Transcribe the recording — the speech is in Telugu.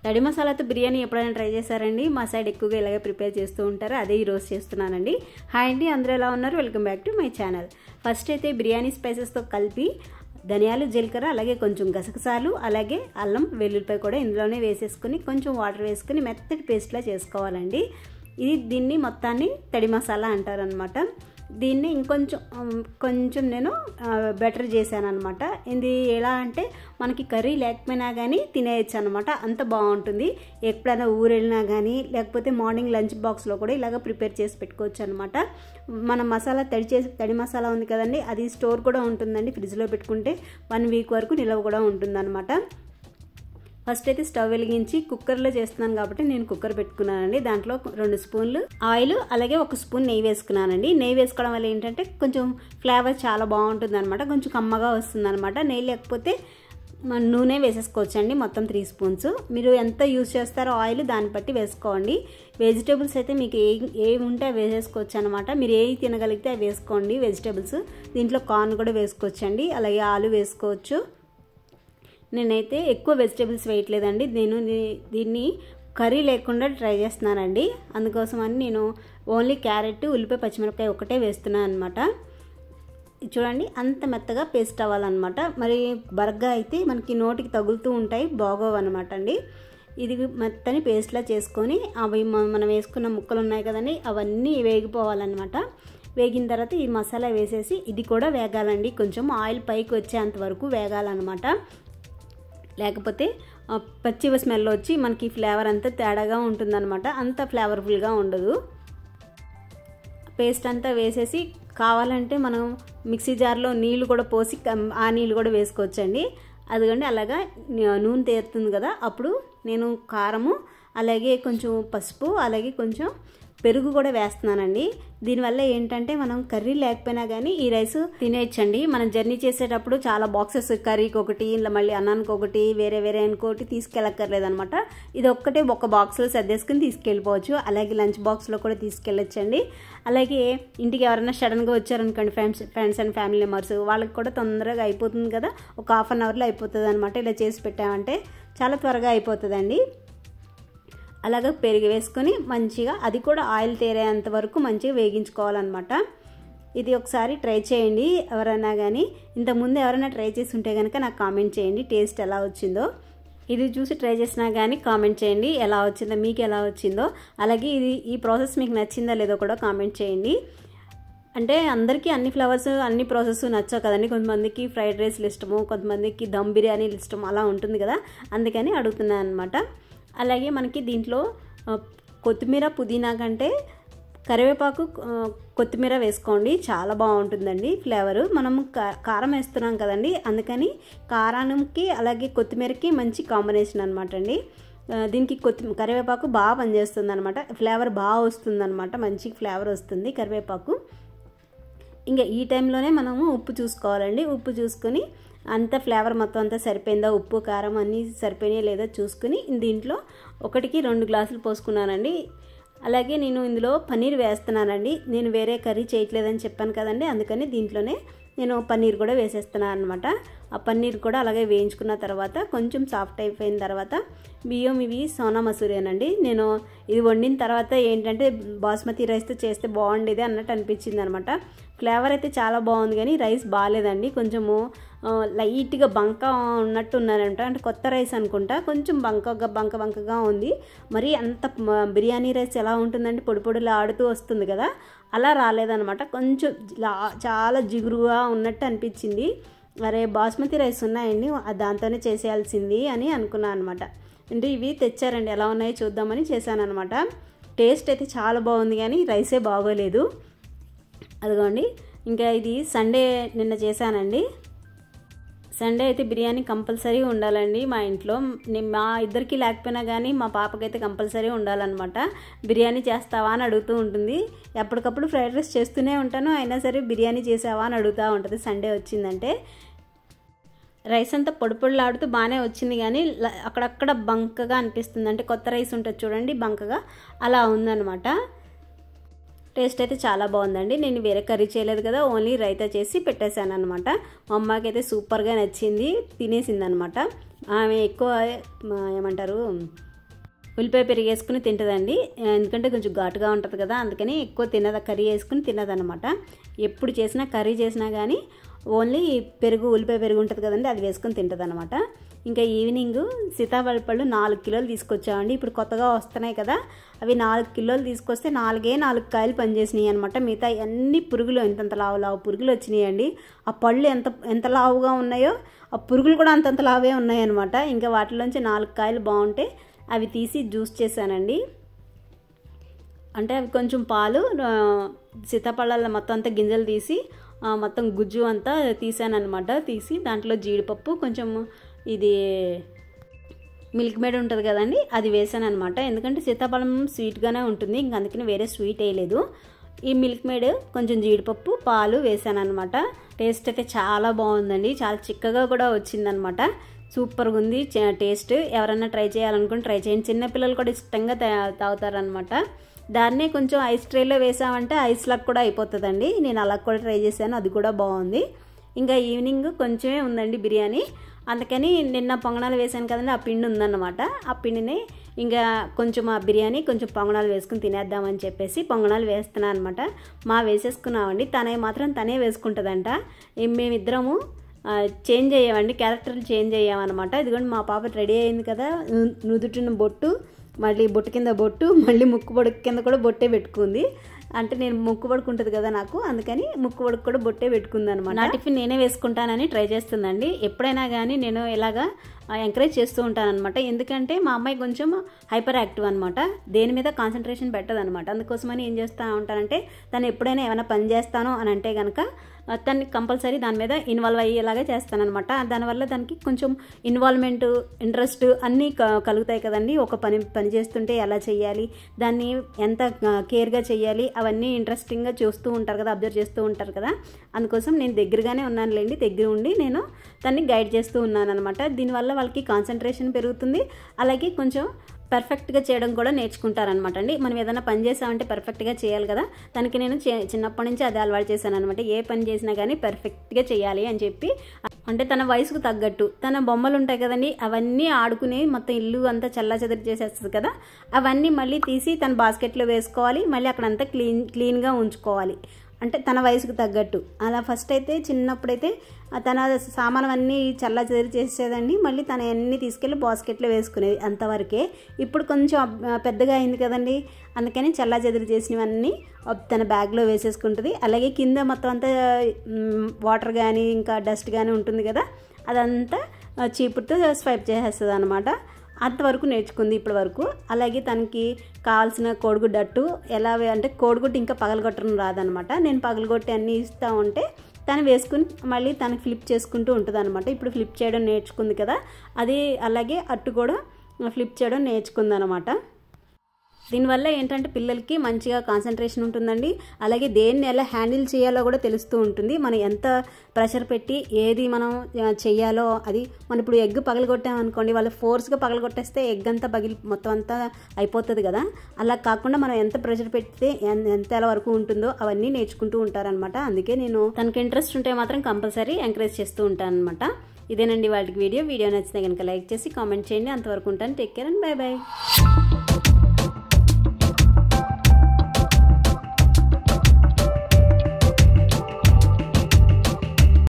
తడి మసాలాతో బిర్యానీ ఎప్పుడైనా ట్రై చేశారండి? మా సైడ్ ఎక్కువగా ఇలాగే ప్రిపేర్ చేస్తూ ఉంటారు. అదే ఈరోజు చేస్తున్నానండి. హాయ్ అండి, అందరూ ఎలా ఉన్నారు? Welcome back to my channel. First అయితే బిర్యానీ స్పైసెస్తో కలిపి ధనియాలు, జీలకర్ర, అలాగే కొంచెం గసగసాలు, అలాగే అల్లం వెల్లుల్లిపాయ కూడా ఇందులోనే వేసేసుకుని కొంచెం వాటర్ వేసుకుని మెత్తటి పేస్ట్లా చేసుకోవాలండి. దీన్ని మొత్తాన్ని తడి మసాలా అంటారనమాట. దీన్ని ఇంకొంచెం నేను బెటర్ చేశాను అనమాట. ఇది ఎలా అంటే మనకి కర్రీ లేకపోయినా కానీ తినేయచ్చు అనమాట. అంత బాగుంటుంది. ఎప్పుడైనా ఊరు వెళ్ళినా కానీ లేకపోతే మార్నింగ్ లంచ్ బాక్స్లో కూడా ఇలాగ ప్రిపేర్ చేసి పెట్టుకోవచ్చు అనమాట. మన మసాలా తడి మసాలా ఉంది కదండి, అది స్టోర్ కూడా ఉంటుందండి. ఫ్రిడ్జ్లో పెట్టుకుంటే 1 వీక్ వరకు నిల్వ కూడా ఉంటుందన్నమాట. ఫస్ట్ అయితే స్టవ్ వెలిగించి కుక్కర్లో చేస్తున్నాను కాబట్టి నేను కుక్కర్ పెట్టుకున్నానండి. దాంట్లో 2 స్పూన్లు ఆయిల్, అలాగే 1 స్పూన్ నెయ్యి వేసుకున్నానండి. నెయ్యి వేసుకోవడం వల్ల ఏంటంటే కొంచెం ఫ్లేవర్ చాలా బాగుంటుంది అనమాట, కొంచెం కమ్మగా వస్తుంది అనమాట. నెయ్యి లేకపోతే నూనె వేసేసుకోవచ్చండి. మొత్తం 3 స్పూన్స్. మీరు ఎంత యూజ్ చేస్తారో ఆయిల్ దాన్ని బట్టి వేసుకోండి. వెజిటేబుల్స్ అయితే మీకు ఏవి ఉంటే అవి వేసేసుకోవచ్చు అనమాట. మీరు ఏవి తినగలిగితే అవి వేసుకోండి వెజిటేబుల్స్. దీంట్లో కార్న్ కూడా వేసుకోవచ్చండి, అలాగే ఆలు వేసుకోవచ్చు. నేనైతే ఎక్కువ వెజిటేబుల్స్ వేయట్లేదండి. నేను దీన్ని కర్రీ లేకుండా ట్రై చేస్తున్నానండి. అందుకోసమని నేను ఓన్లీ క్యారెట్, ఉల్లిపాయ, పచ్చిమిరపకాయ ఒకటే వేస్తున్నాను అనమాట. చూడండి, అంత మెత్తగా పేస్ట్ అవ్వాలన్నమాట. మరి బరగ్గా అయితే మనకి నోటికి తగులుతూ ఉంటాయి, బాగోవు అనమాట అండి. ఇది మెత్తని పేస్ట్లా చేసుకొని అవి మనం వేసుకున్న ముక్కలు ఉన్నాయి కదండి, అవన్నీ వేగిపోవాలన్నమాట. వేగిన తర్వాత ఈ మసాలా వేసేసి ఇది కూడా వేగాలండి. కొంచెం ఆయిల్ పైకి వచ్చేంత వరకు వేగాలన్నమాట. లేకపోతే పచ్చి స్మెల్ వచ్చి మనకి ఫ్లేవర్ అంతా తేడాగా ఉంటుందన్నమాట. అంత ఫ్లేవర్ఫుల్గా ఉండదు. పేస్ట్ అంతా వేసేసి కావాలంటే మనం మిక్సీ జార్లో నీళ్ళు కూడా పోసి ఆ నీళ్ళు కూడా వేసుకోవచ్చండి. అదిగోండి, అలాగా నూనె తేరుతుంది కదా, అప్పుడు నేను కారము, అలాగే కొంచెం పసుపు, అలాగే కొంచెం పెరుగు కూడా వేస్తున్నానండి. దీనివల్ల ఏంటంటే మనం కర్రీ లేకపోయినా కానీ ఈ రైస్ తినేయచ్చండి. మనం జర్నీ చేసేటప్పుడు చాలా బాక్సెస్, కర్రీకి ఒకటి, ఇలా మళ్ళీ అన్నానికి ఒకటి, వేరే ఇంకోటి తీసుకెళ్ళక్కర్లేదనమాట. ఇది ఒక్కటే ఒక బాక్స్లో సర్దేసుకుని తీసుకెళ్ళిపోవచ్చు. అలాగే లంచ్ బాక్స్లో కూడా తీసుకెళ్ళొచ్చండి. అలాగే ఇంటికి ఎవరైనా సడన్గా వచ్చారనుకోండి, ఫ్రెండ్స్ అండ్ ఫ్యామిలీ మెంబర్స్, వాళ్ళకి కూడా తొందరగా అయిపోతుంది కదా, ఒక ½ అన్ అవర్లో అయిపోతుంది అనమాట. ఇలా చేసి పెట్టామంటే చాలా త్వరగా అయిపోతుందండి. అలాగే పెరుగు వేసుకొని మంచిగా అది కూడా ఆయిల్ తేరేంత వరకు మంచిగా వేగించుకోవాలన్నమాట. ఇది ఒకసారి ట్రై చేయండి ఎవరైనా కానీ. ఇంతకుముందు ఎవరైనా ట్రై చేసి ఉంటే కనుక నాకు కామెంట్ చేయండి టేస్ట్ ఎలా వచ్చిందో. ఇది చూసి ట్రై చేసినా కానీ కామెంట్ చేయండి ఎలా వచ్చిందో, మీకు ఎలా వచ్చిందో. అలాగే ఈ ప్రాసెస్ మీకు నచ్చిందా లేదో కూడా కామెంట్ చేయండి. అంటే అందరికీ అన్ని ఫ్లేవర్స్, అన్ని ప్రాసెస్ నచ్చవు కదండి. కొంతమందికి ఫ్రైడ్ రైస్లు ఇష్టము, కొంతమందికి దమ్ బిర్యానీలు ఇష్టం, అలా ఉంటుంది కదా, అందుకని అడుగుతున్నాను అనమాట. అలాగే మనకి దీంట్లో కొత్తిమీర, పుదీనా కంటే కరివేపాకు, కొత్తిమీర వేసుకోండి, చాలా బాగుంటుందండి ఫ్లేవరు. మనం కారం వేస్తున్నాం కదండి, అందుకని కారానికి అలాగే కొత్తిమీరకి మంచి కాంబినేషన్ అనమాట అండి. దీనికి కరివేపాకు బాగా పనిచేస్తుంది అనమాట. ఫ్లేవర్ బాగా వస్తుంది అనమాట, మంచి ఫ్లేవర్ వస్తుంది కరివేపాకు. ఇంకా ఈ టైంలోనే మనము ఉప్పు చూసుకోవాలండి. ఉప్పు చూసుకొని అంత ఫ్లేవర్ మొత్తం అంతా సరిపోయిందా, ఉప్పు కారం అన్నీ సరిపోయినాయా లేదా చూసుకుని దీంట్లో 1కి 2 గ్లాసులు పోసుకున్నానండి. అలాగే నేను ఇందులో పన్నీర్ వేస్తున్నానండి. నేను వేరే కర్రీ చేయట్లేదని చెప్పాను కదండి, అందుకని దీంట్లోనే నేను పన్నీర్ కూడా వేసేస్తున్నాను అనమాట. ఆ పన్నీర్ కూడా అలాగే వేయించుకున్న తర్వాత కొంచెం సాఫ్ట్ అయిపోయిన తర్వాత బియ్యం, ఇవి సోనా మసూరేనండి. నేను ఇది వండిన తర్వాత ఏంటంటే బాస్మతి రైస్తో చేస్తే బాగుండేది అన్నట్టు అనిపించింది అనమాట. ఫ్లేవర్ అయితే చాలా బాగుంది కానీ రైస్ బాగాలేదండి. కొంచెము లైట్గా బంక ఉన్నట్టు ఉన్నారంట, అంటే కొత్త రైస్ అనుకుంటా. కొంచెం బంకగా ఉంది. మరి అంత బిర్యానీ రైస్ ఎలా ఉంటుందంటే పొడిలా ఆడుతూ వస్తుంది కదా, అలా రాలేదనమాట. కొంచెం చాలా జిగురుగా ఉన్నట్టు అనిపించింది. అరే బాస్మతి రైస్ ఉన్నాయండి, దాంతోనే చేసేయాల్సింది అని అనుకున్నాను అనమాట. అంటే ఇవి తెచ్చారండి, ఎలా ఉన్నాయో చూద్దామని చేశాను అనమాట. టేస్ట్ అయితే చాలా బాగుంది కానీ రైసే బాగోలేదు. అదిగోండి, ఇంకా ఇది సండే నిన్న చేశానండి. సండే అయితే బిర్యానీ కంపల్సరీ ఉండాలండి మా ఇంట్లో. మా ఇద్దరికి లేకపోయినా కానీ మా పాపకైతే కంపల్సరీ ఉండాలన్నమాట. బిర్యానీ చేస్తావా అని అడుగుతూ ఉంటుంది. ఎప్పటికప్పుడు ఫ్రైడ్ రైస్ చేస్తూనే ఉంటాను, అయినా సరే బిర్యానీ చేసావా అని అడుగుతూ ఉంటుంది సండే వచ్చిందంటే. రైస్ అంతా పొడిలాడుతూ బాగానే వచ్చింది కానీ అక్కడక్కడ బంకగా అనిపిస్తుంది. అంటే కొత్త రైస్ ఉంటుంది చూడండి, బంకగా అలా ఉందన్నమాట. టేస్ట్ అయితే చాలా బాగుందండి. నేను వేరే కర్రీ చేయలేదు కదా, ఓన్లీ రైతా చేసి పెట్టేశాను అనమాట. మా అమ్మకి అయితే సూపర్గా నచ్చింది, తినేసింది అనమాట. ఆమె ఎక్కువ ఏమంటారు ఉల్లిపాయ పెరుగు వేసుకుని తింటుందండి. ఎందుకంటే కొంచెం ఘాటుగా ఉంటుంది కదా, అందుకని ఎక్కువ తినదు, కర్రీ వేసుకుని తినదనమాట. ఎప్పుడు చేసినా కర్రీ చేసినా కానీ ఓన్లీ పెరుగు, ఉల్లిపాయ పెరుగు ఉంటుంది కదండి, అది వేసుకొని తింటుంది అనమాట. ఇంకా ఈవినింగ్ సీతాఫల పళ్ళు 4 కిలోలు తీసుకొచ్చామండి. ఇప్పుడు కొత్తగా వస్తున్నాయి కదా, అవి 4 కిలోలు తీసుకొస్తే 4 కాయలు పనిచేసినాయి అనమాట. మిగతా అన్ని పురుగులు ఇంతంత లావు పురుగులు వచ్చినాయండి. ఆ పళ్ళు ఎంత లావుగా ఉన్నాయో ఆ పురుగులు కూడా అంతంత లావే ఉన్నాయన్నమాట. ఇంకా వాటిలోంచి 4 కాయలు బాగుంటే అవి తీసి జ్యూస్ చేశానండి. అంటే అవి కొంచెం పాలు, సీతాఫలాల మొత్తం అంతా గింజలు తీసి మొత్తం గుజ్జు అంతా తీసానమాట. తీసి దాంట్లో జీడిపప్పు, కొంచెం ఇది మిల్క్ మేడ్ ఉంటుంది కదండి, అది వేసాను అనమాట. ఎందుకంటే సీతాఫలం స్వీట్గానే ఉంటుంది, ఇంక అందుకని వేరే స్వీట్ వేయలేదు. ఈ మిల్క్ మేడ్, కొంచెం జీడిపప్పు, పాలు వేసాను అనమాట. టేస్ట్ అయితే చాలా బాగుందండి, చాలా చిక్కగా కూడా వచ్చిందనమాట. సూపర్గా ఉంది టేస్ట్. ఎవరన్నా ట్రై చేయాలనుకుని ట్రై చేయండి. చిన్నపిల్లలు కూడా ఇష్టంగా తాగుతారనమాట. దాన్నే కొంచెం ఐస్ ట్రేలో వేసామంటే ఐస్ లాగా కూడా అయిపోతుందండి. నేను అలా కూడా ట్రై చేశాను, అది కూడా బాగుంది. ఇంకా ఈవినింగ్ కొంచెమే ఉందండి బిర్యానీ, అందుకని నిన్న పొంగనాలు వేసాను కదండి, ఆ పిండి ఉందన్నమాట. ఆ పిండిని ఇంకా కొంచెం ఆ బిర్యానీ కొంచెం పొంగనాలు వేసుకుని తినేద్దామని చెప్పేసి పొంగనాలు వేస్తున్నాను అనమాట. వేసేసుకున్నామండి. తనే వేసుకుంటుందంట. మేమిద్దరము చేంజ్ అయ్యామండి, క్యారెక్టర్లు చేంజ్ అయ్యామన్నమాట. ఇదిగోండి మా పాప రెడీ అయింది కదా, నుదుటిన బొట్టు, మళ్ళీ బొట్టు కింద బొట్టు, మళ్ళీ ముక్కు పొడుకు కింద కూడా బొట్టే పెట్టుకుంది. అంటే నేను ముక్కు పడుకుంటుంది కదా నాకు, అందుకని ముక్కు పడుకు కూడా బొట్టే పెట్టుకుంది అనమాట. నా టిఫిన్ నేనే వేసుకుంటానని ట్రై చేస్తుందండి. ఎప్పుడైనా కానీ నేను ఇలాగా ఎంకరేజ్ చేస్తూ ఉంటాను అనమాట. ఎందుకంటే మా అమ్మాయి కొంచెం హైపర్ యాక్టివ్ అనమాట, దేని మీద కాన్సన్ట్రేషన్ పెట్టదు అనమాట. అందుకోసమని ఏం చేస్తూ ఉంటానంటే, తను ఎప్పుడైనా ఏమైనా పని చేస్తాను అని అంటే కనుక తనని కంపల్సరీ దాని మీద ఇన్వాల్వ్ అయ్యేలాగా చేస్తానమాట. దానివల్ల దానికి కొంచెం ఇన్వాల్వ్మెంట్, ఇంట్రెస్ట్ అన్నీ కలుగుతాయి కదండి. ఒక పని చేస్తుంటే ఎలా చేయాలి, దాన్ని ఎంత కేర్గా చేయాలి, అవన్నీ ఇంట్రెస్టింగ్గా చూస్తూ ఉంటారు కదా, అబ్జర్వ్ చేస్తూ ఉంటారు కదా. అందుకోసం నేను దగ్గరగానే ఉన్నానులేండి, దగ్గర ఉండి నేను దాన్ని గైడ్ చేస్తూ ఉన్నాను అనమాట. దీనివల్ల వాళ్ళకి కాన్సన్ట్రేషన్ పెరుగుతుంది, అలాగే కొంచెం పర్ఫెక్ట్గా చేయడం కూడా నేర్చుకుంటారనమాట అండి. మనం ఏదైనా పని చేసామంటే పర్ఫెక్ట్గా చేయాలి కదా, దానికి నేను చిన్నప్పటి నుంచి అదే అలవాటు చేశాను అనమాట. ఏ పని చేసినా కానీ పర్ఫెక్ట్గా చేయాలి అని చెప్పి, అంటే తన వయసుకు తగ్గట్టు తన బొమ్మలు ఉంటాయి కదండి, అవన్నీ ఆడుకుని మొత్తం ఇల్లు అంతా చల్లాచెదరు చేసేస్తుంది కదా, అవన్నీ మళ్ళీ తీసి తన బాస్కెట్లో వేసుకోవాలి, మళ్ళీ అక్కడంతా క్లీన్గా ఉంచుకోవాలి. అంటే తన వయసుకు తగ్గట్టు అలా. ఫస్ట్ అయితే చిన్నప్పుడైతే తన సామాను అన్నీ చల్లాచెదరు చేసేదండి, మళ్ళీ తన అన్నీ తీసుకెళ్ళి బాస్కెట్లో వేసుకునేది, అంతవరకే. ఇప్పుడు కొంచెం పెద్దగా అయింది కదండి, అందుకని చల్లాచెదరు చేసినవన్నీ తన బ్యాగ్లో వేసేసుకుంటుంది. అలాగే కింద మొత్తం అంతా వాటర్ కానీ ఇంకా డస్ట్ కానీ ఉంటుంది కదా, అదంతా చీపురుతో స్వైప్ చేసేస్తుంది అనమాట. అంతవరకు నేర్చుకుంది ఇప్పటి వరకు. అలాగే తనకి కావాల్సిన కోడిగుడ్డు అట్టు ఎలా అంటే, కోడిగుడ్డు ఇంకా పగలగొట్టడం రాదనమాట. నేను పగలగొట్టి అన్నీ ఇస్తూ ఉంటే తను వేసుకుని మళ్ళీ తనకి ఫ్లిప్ చేసుకుంటూ ఉంటుంది అనమాట. ఇప్పుడు ఫ్లిప్ చేయడం నేర్చుకుంది కదా, అది అలాగే అట్టు కూడా ఫ్లిప్ చేయడం నేర్చుకుంది అనమాట. దీనివల్ల ఏంటంటే పిల్లలకి మంచిగా కాన్సన్ట్రేషన్ ఉంటుందండి, అలాగే దేన్ని ఎలా హ్యాండిల్ చేయాలో కూడా తెలుస్తూ ఉంటుంది. మనం ఎంత ప్రెషర్ పెట్టి ఏది మనం చెయ్యాలో అది. మనం ఇప్పుడు ఎగ్ పగలగొట్టామనుకోండి, వాళ్ళు ఫోర్స్గా పగలగొట్టేస్తే ఎగ్ అంతా మొత్తం అంతా అయిపోతుంది కదా, అలా కాకుండా మనం ఎంత ప్రెషర్ పెడితే ఎంత ఎలా వరకు ఉంటుందో అవన్నీ నేర్చుకుంటూ ఉంటారనమాట. అందుకే నేను తనకి ఇంట్రెస్ట్ ఉంటే మాత్రం కంపల్సరీ ఎంకరేజ్ చేస్తూ ఉంటాను అనమాట. ఇదేనండి వాళ్ళకి వీడియో నచ్చితే కనుక లైక్ చేసి కామెంట్ చేయండి. అంతవరకు ఉంటాను. Take care and by by.